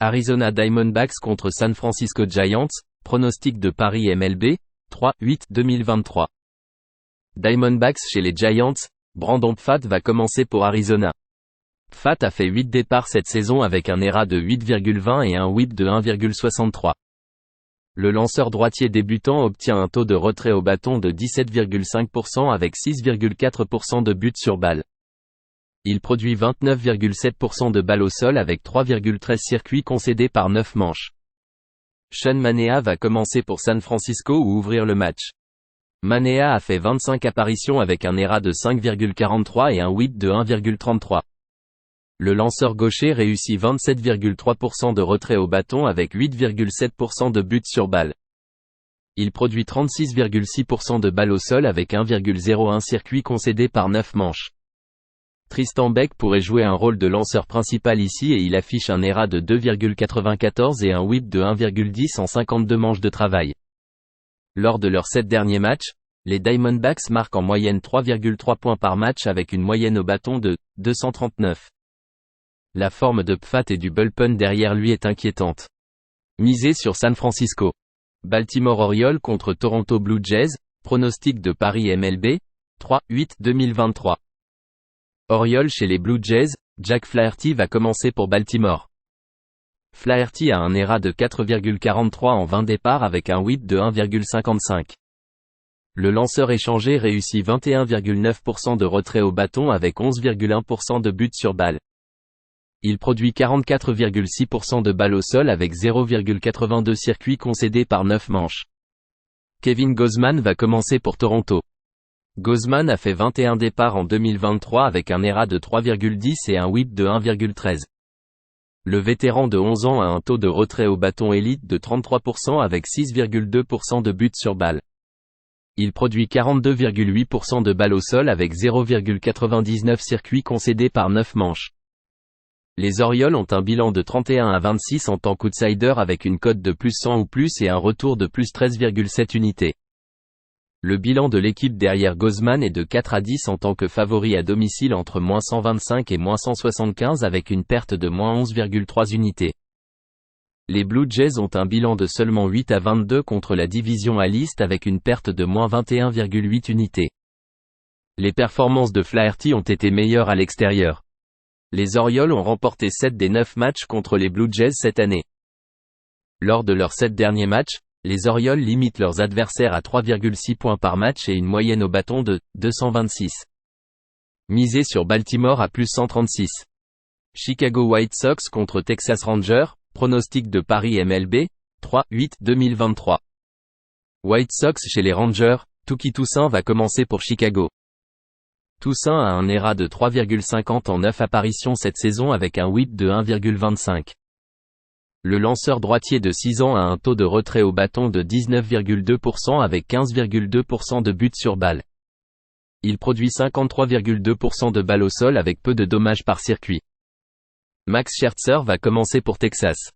Arizona Diamondbacks contre San Francisco Giants, pronostic de Paris MLB, 3-8-2023. Diamondbacks chez les Giants, Brandon Pfaadt va commencer pour Arizona. Pfaadt a fait 8 départs cette saison avec un ERA de 8,20 et un WHIP de 1,63. Le lanceur droitier débutant obtient un taux de retrait au bâton de 17,5% avec 6,4% de buts sur balle. Il produit 29,7% de balles au sol avec 3,13 circuits concédés par 9 manches. Sean Manaea va commencer pour San Francisco ou ouvrir le match. Manaea a fait 25 apparitions avec un ERA de 5,43 et un WHIP de 1,33. Le lanceur gaucher réussit 27,3% de retrait au bâton avec 8,7% de buts sur balle. Il produit 36,6% de balles au sol avec 1,01 circuits concédés par 9 manches. Tristan Beck pourrait jouer un rôle de lanceur principal ici et il affiche un ERA de 2,94 et un WHIP de 1,10 en 52 manches de travail. Lors de leurs 7 derniers matchs, les Diamondbacks marquent en moyenne 3,3 points par match avec une moyenne au bâton de 239. La forme de Pfaadt et du bullpen derrière lui est inquiétante. Misez sur San Francisco. Baltimore Orioles contre Toronto Blue Jays, pronostic de Paris MLB, 3-8-2023. Orioles chez les Blue Jays, Jack Flaherty va commencer pour Baltimore. Flaherty a un ERA de 4,43 en 20 départs avec un WHIP de 1,55. Le lanceur échangé réussit 21,9% de retrait au bâton avec 11,1% de buts sur balle. Il produit 44,6% de balles au sol avec 0,82 circuits concédés par 9 manches. Kevin Gausman va commencer pour Toronto. Gausman a fait 21 départs en 2023 avec un ERA de 3,10 et un WHIP de 1,13. Le vétéran de 11 ans a un taux de retrait au bâton élite de 33% avec 6,2% de buts sur balle. Il produit 42,8% de balles au sol avec 0,99 circuits concédés par 9 manches. Les Orioles ont un bilan de 31-26 en tant qu'outsider avec une cote de plus 100 ou plus et un retour de plus 13,7 unités. Le bilan de l'équipe derrière Gausman est de 4-10 en tant que favori à domicile entre -125 et -175 avec une perte de -11,3 unités. Les Blue Jays ont un bilan de seulement 8-22 contre la division à l'Est avec une perte de -21,8 unités. Les performances de Flaherty ont été meilleures à l'extérieur. Les Orioles ont remporté 7 des 9 matchs contre les Blue Jays cette année. Lors de leurs 7 derniers matchs, les Orioles limitent leurs adversaires à 3,6 points par match et une moyenne au bâton de 226. Misez sur Baltimore à plus 136. Chicago White Sox contre Texas Rangers, pronostic de Paris MLB, 3-8-2023. White Sox chez les Rangers, Touki Toussaint va commencer pour Chicago. Toussaint a un ERA de 3,50 en 9 apparitions cette saison avec un WHIP de 1,25. Le lanceur droitier de 6 ans a un taux de retrait au bâton de 19,2% avec 15,2% de buts sur balle. Il produit 53,2% de balles au sol avec peu de dommages par circuit. Max Scherzer va commencer pour Texas.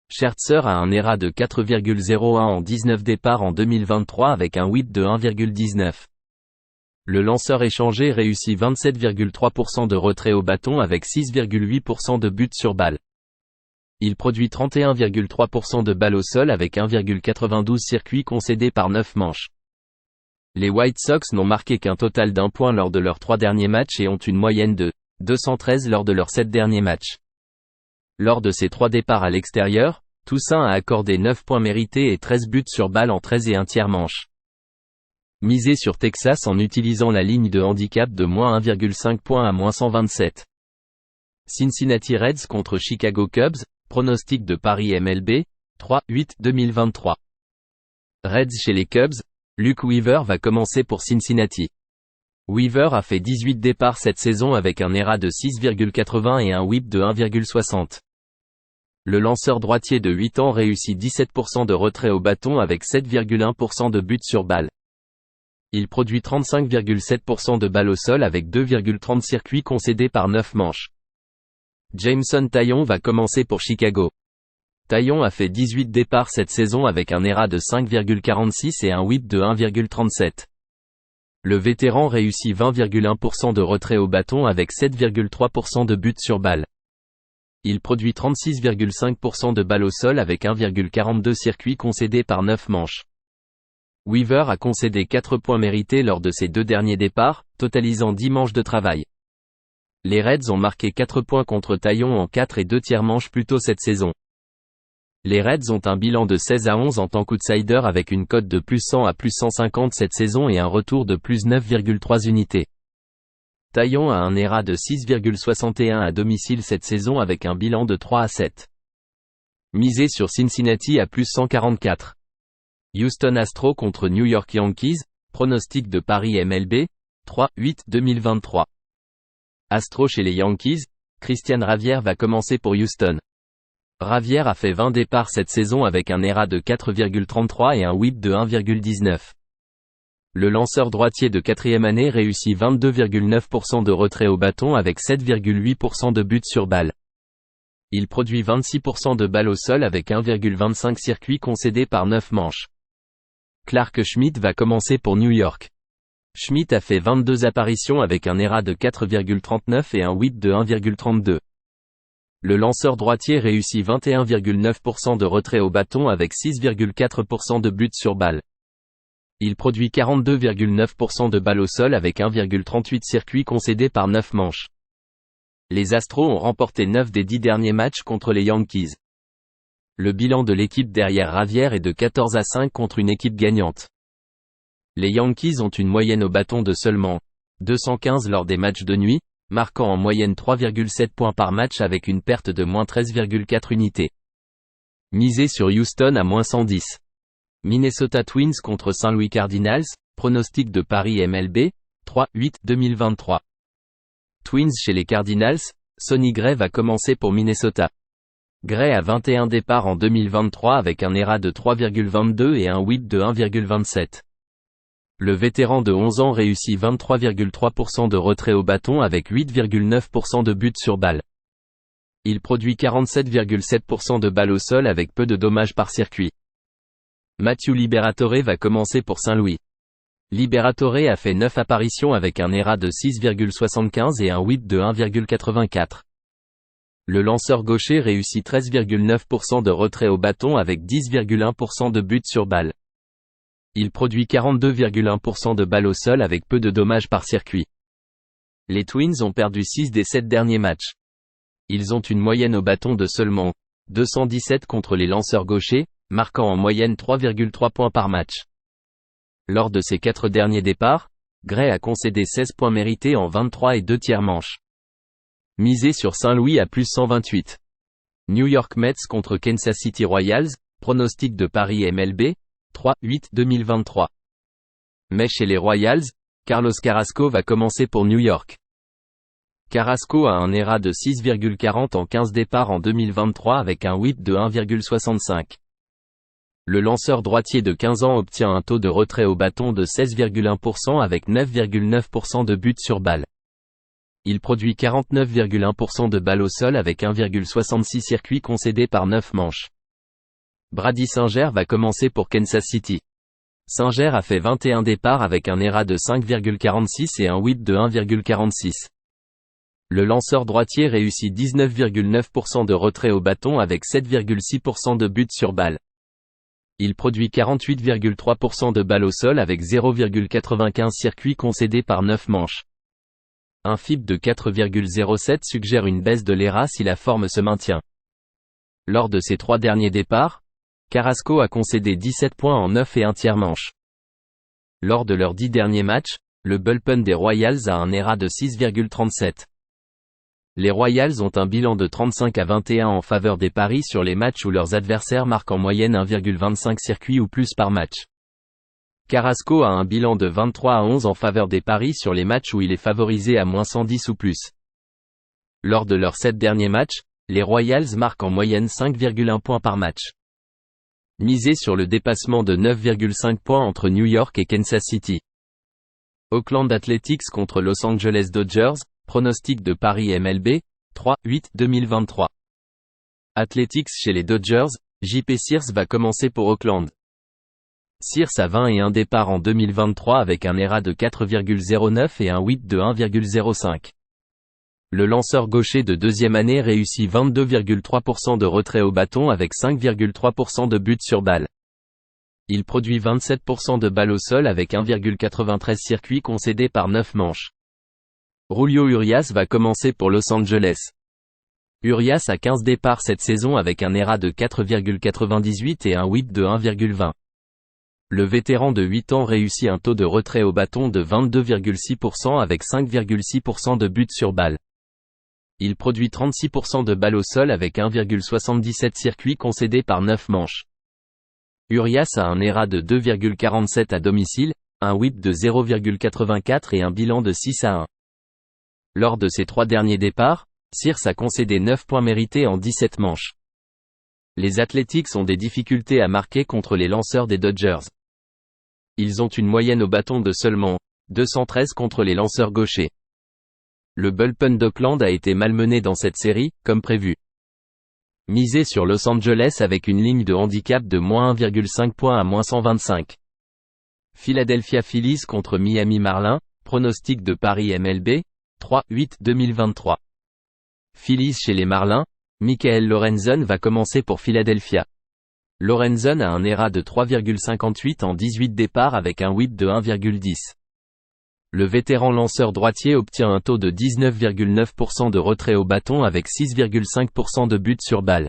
Scherzer a un ERA de 4,01 en 19 départs en 2023 avec un WHIP de 1,19. Le lanceur échangé réussit 27,3% de retrait au bâton avec 6,8% de buts sur balle. Il produit 31,3% de balles au sol avec 1,92 circuits concédés par 9 manches. Les White Sox n'ont marqué qu'un total d'1 point lors de leurs 3 derniers matchs et ont une moyenne de 213 lors de leurs 7 derniers matchs. Lors de ces 3 départs à l'extérieur, Toussaint a accordé 9 points mérités et 13 buts sur balle en 13 et un tiers manches. Misez sur Texas en utilisant la ligne de handicap de -1,5 points à -127. Cincinnati Reds contre Chicago Cubs, pronostic de Paris MLB, 3-8-2023. Reds chez les Cubs, Luke Weaver va commencer pour Cincinnati. Weaver a fait 18 départs cette saison avec un ERA de 6,80 et un WHIP de 1,60. Le lanceur droitier de 8 ans réussit 17% de retrait au bâton avec 7,1% de buts sur balle. Il produit 35,7% de balles au sol avec 2,30 circuits concédés par 9 manches. Jameson Taillon va commencer pour Chicago. Taillon a fait 18 départs cette saison avec un ERA de 5,46 et un WHIP de 1,37. Le vétéran réussit 20,1% de retrait au bâton avec 7,3% de buts sur balle. Il produit 36,5% de balles au sol avec 1,42 circuits concédés par 9 manches. Weaver a concédé 4 points mérités lors de ses 2 derniers départs, totalisant 10 manches de travail. Les Reds ont marqué 4 points contre Taillon en 4 et 2 tiers manches plus tôt cette saison. Les Reds ont un bilan de 16-11 en tant qu'outsider avec une cote de plus 100 à plus 150 cette saison et un retour de plus 9,3 unités. Taillon a un ERA de 6,61 à domicile cette saison avec un bilan de 3-7. Misé sur Cincinnati à plus 144. Houston Astros contre New York Yankees, pronostic de Paris MLB, 3-8-2023. Astros chez les Yankees, Christian Javier va commencer pour Houston. Javier a fait 20 départs cette saison avec un ERA de 4,33 et un WHIP de 1,19. Le lanceur droitier de 4e année réussit 22,9% de retrait au bâton avec 7,8% de buts sur balle. Il produit 26% de balles au sol avec 1,25 circuits concédés par 9 manches. Clark Schmidt va commencer pour New York. Schmidt a fait 22 apparitions avec un ERA de 4,39 et un WHIP de 1,32. Le lanceur droitier réussit 21,9% de retrait au bâton avec 6,4% de buts sur balle. Il produit 42,9% de balles au sol avec 1,38 circuits concédés par 9 manches. Les Astros ont remporté 9 des 10 derniers matchs contre les Yankees. Le bilan de l'équipe derrière Javier est de 14-5 contre une équipe gagnante. Les Yankees ont une moyenne au bâton de seulement 215 lors des matchs de nuit, marquant en moyenne 3,7 points par match avec une perte de moins 13,4 unités. Misé sur Houston à moins 110. Minnesota Twins contre Saint Louis Cardinals, pronostic de Paris MLB, 3-8-2023. Twins chez les Cardinals, Sonny Gray va commencer pour Minnesota. Gray a 21 départs en 2023 avec un ERA de 3,22 et un WHIP de 1,27. Le vétéran de 11 ans réussit 23,3% de retrait au bâton avec 8,9% de buts sur balle. Il produit 47,7% de balles au sol avec peu de dommages par circuit. Matthew Liberatore va commencer pour Saint-Louis. Liberatore a fait 9 apparitions avec un ERA de 6,75 et un WHIP de 1,84. Le lanceur gaucher réussit 13,9% de retrait au bâton avec 10,1% de buts sur balle. Il produit 42,1% de balles au sol avec peu de dommages par circuit. Les Twins ont perdu 6 des 7 derniers matchs. Ils ont une moyenne au bâton de seulement 217 contre les lanceurs gauchers, marquant en moyenne 3,3 points par match. Lors de ses 4 derniers départs, Gray a concédé 16 points mérités en 23 et 2 tiers manches. Misé sur Saint-Louis à plus 128. New York Mets contre Kansas City Royals, pronostic de Paris MLB, 3-8-2023. Mais chez les Royals, Carlos Carrasco va commencer pour New York. Carrasco a un ERA de 6,40 en 15 départs en 2023 avec un WHIP de 1,65. Le lanceur droitier de 15 ans obtient un taux de retrait au bâton de 16,1% avec 9,9% de buts sur balle. Il produit 49,1% de balles au sol avec 1,66 circuits concédés par 9 manches. Brady Singer va commencer pour Kansas City. Singer a fait 21 départs avec un ERA de 5,46 et un WHIP de 1,46. Le lanceur droitier réussit 19,9% de retrait au bâton avec 7,6% de buts sur balle. Il produit 48,3% de balles au sol avec 0,95 circuits concédés par 9 manches. Un FIP de 4,07 suggère une baisse de l'ERA si la forme se maintient. Lors de ses 3 derniers départs, Carrasco a concédé 17 points en 9 et 1 tiers manches. Lors de leurs 10 derniers matchs, le bullpen des Royals a un ERA de 6,37. Les Royals ont un bilan de 35-21 en faveur des paris sur les matchs où leurs adversaires marquent en moyenne 1,25 circuits ou plus par match. Carrasco a un bilan de 23-11 en faveur des paris sur les matchs où il est favorisé à moins 110 ou plus. Lors de leurs 7 derniers matchs, les Royals marquent en moyenne 5,1 points par match. Misé sur le dépassement de 9,5 points entre New York et Kansas City. Oakland Athletics contre Los Angeles Dodgers, pronostic de Paris MLB, 3-8-2023. Athletics chez les Dodgers, J.P. Sears va commencer pour Oakland. Sears a 21 départs en 2023 avec un ERA de 4,09 et un WHIP de 1,05. Le lanceur gaucher de deuxième année réussit 22,3% de retrait au bâton avec 5,3% de buts sur balle. Il produit 27% de balles au sol avec 1,93 circuits concédés par 9 manches. Julio Urias va commencer pour Los Angeles. Urias a 15 départs cette saison avec un ERA de 4,98 et un WHIP de 1,20. Le vétéran de 8 ans réussit un taux de retrait au bâton de 22,6% avec 5,6% de buts sur balle. Il produit 36% de balles au sol avec 1,77 circuits concédés par 9 manches. Urias a un ERA de 2,47 à domicile, un WHIP de 0,84 et un bilan de 6-1. Lors de ses 3 derniers départs, Sears a concédé 9 points mérités en 17 manches. Les Athletics ont des difficultés à marquer contre les lanceurs des Dodgers. Ils ont une moyenne au bâton de seulement 213 contre les lanceurs gauchers. Le bullpen d'Oakland a été malmené dans cette série, comme prévu. Misez sur Los Angeles avec une ligne de handicap de -1,5 points à -125. Philadelphia Phillies contre Miami Marlins, pronostic de Paris MLB, 3-8-2023. Phillies chez les Marlins, Michael Lorenzen va commencer pour Philadelphia. Lorenzen a un ERA de 3,58 en 18 départs avec un WHIP de 1,10. Le vétéran lanceur droitier obtient un taux de 19,9% de retrait au bâton avec 6,5% de buts sur balle.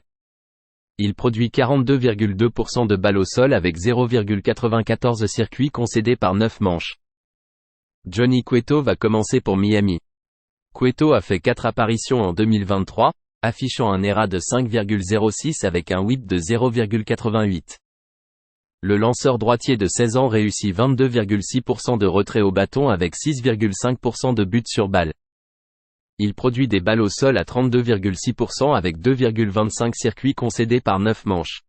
Il produit 42,2% de balles au sol avec 0,94 circuits concédés par 9 manches. Johnny Cueto va commencer pour Miami. Cueto a fait 4 apparitions en 2023, affichant un ERA de 5,06 avec un WHIP de 0,88. Le lanceur droitier de 16 ans réussit 22,6% de retrait au bâton avec 6,5% de buts sur balle. Il produit des balles au sol à 32,6% avec 2,25 circuits concédés par 9 manches.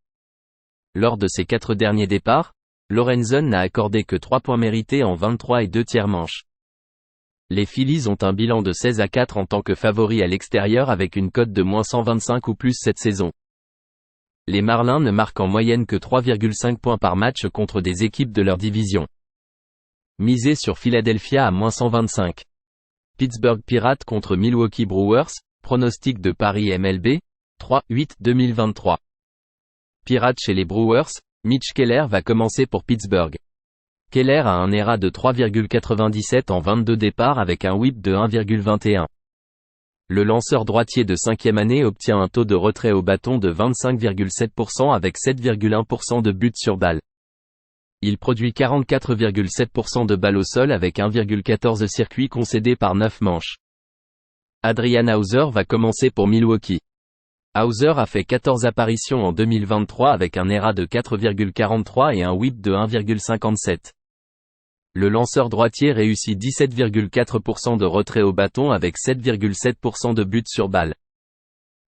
Lors de ses 4 derniers départs, Lorenzen n'a accordé que 3 points mérités en 23 et 2/3 manches. Les Phillies ont un bilan de 16-4 en tant que favoris à l'extérieur avec une cote de -125 ou plus cette saison. Les Marlins ne marquent en moyenne que 3,5 points par match contre des équipes de leur division. Misez sur Philadelphia à -125. Pittsburgh Pirates contre Milwaukee Brewers, pronostic de Paris MLB, 3-8-2023. Pirates chez les Brewers, Mitch Keller va commencer pour Pittsburgh. Keller a un ERA de 3,97 en 22 départs avec un WHIP de 1,21. Le lanceur droitier de 5e année obtient un taux de retrait au bâton de 25,7% avec 7,1% de buts sur balle. Il produit 44,7% de balles au sol avec 1,14 circuits concédés par 9 manches. Adrian Houser va commencer pour Milwaukee. Houser a fait 14 apparitions en 2023 avec un ERA de 4,43 et un WHIP de 1,57. Le lanceur droitier réussit 17,4% de retrait au bâton avec 7,7% de buts sur balle.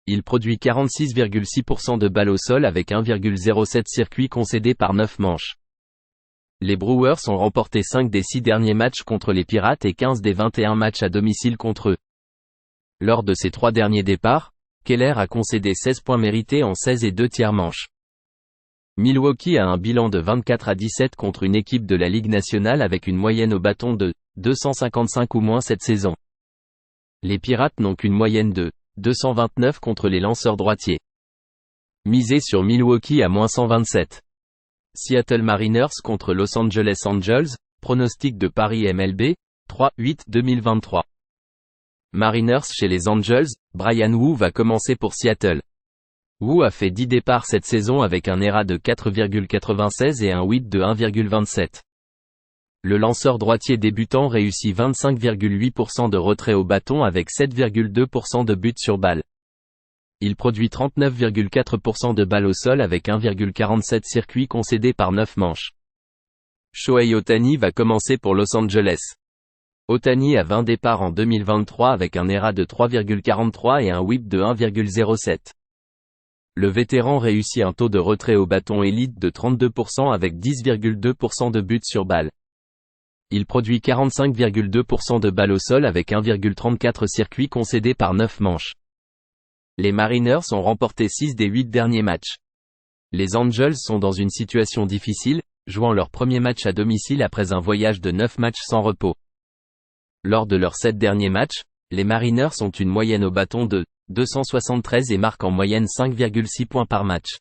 Il produit 46,6% de balles au sol avec 1,07 circuits concédés par 9 manches. Les Brewers ont remporté 5 des 6 derniers matchs contre les Pirates et 15 des 21 matchs à domicile contre eux. Lors de ces 3 derniers départs, Keller a concédé 16 points mérités en 16 et 2/3 manches. Milwaukee a un bilan de 24-17 contre une équipe de la Ligue nationale avec une moyenne au bâton de 255 ou moins cette saison. Les Pirates n'ont qu'une moyenne de 229 contre les lanceurs droitiers. Misez sur Milwaukee à -127. Seattle Mariners contre Los Angeles Angels, pronostic de Paris MLB, 3-8-2023. Mariners chez les Angels, Bryan Woo va commencer pour Seattle. Woo a fait 10 départs cette saison avec un ERA de 4,96 et un WHIP de 1,27. Le lanceur droitier débutant réussit 25,8% de retrait au bâton avec 7,2% de buts sur balle. Il produit 39,4% de balles au sol avec 1,47 circuits concédés par 9 manches. Shohei Ohtani va commencer pour Los Angeles. Ohtani a 20 départs en 2023 avec un ERA de 3,43 et un WHIP de 1,07. Le vétéran réussit un taux de retrait au bâton élite de 32% avec 10,2% de buts sur balle. Il produit 45,2% de balles au sol avec 1,34 circuits concédés par 9 manches. Les Mariners ont remporté 6 des 8 derniers matchs. Les Angels sont dans une situation difficile, jouant leur premier match à domicile après un voyage de 9 matchs sans repos. Lors de leurs 7 derniers matchs, Les Mariners ont une moyenne au bâton de 273 et marquent en moyenne 5,6 points par match.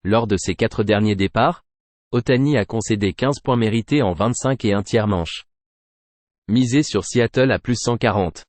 Lors de ses 4 derniers départs, Ohtani a concédé 15 points mérités en 25 et un tiers manches. Misez sur Seattle à plus 140.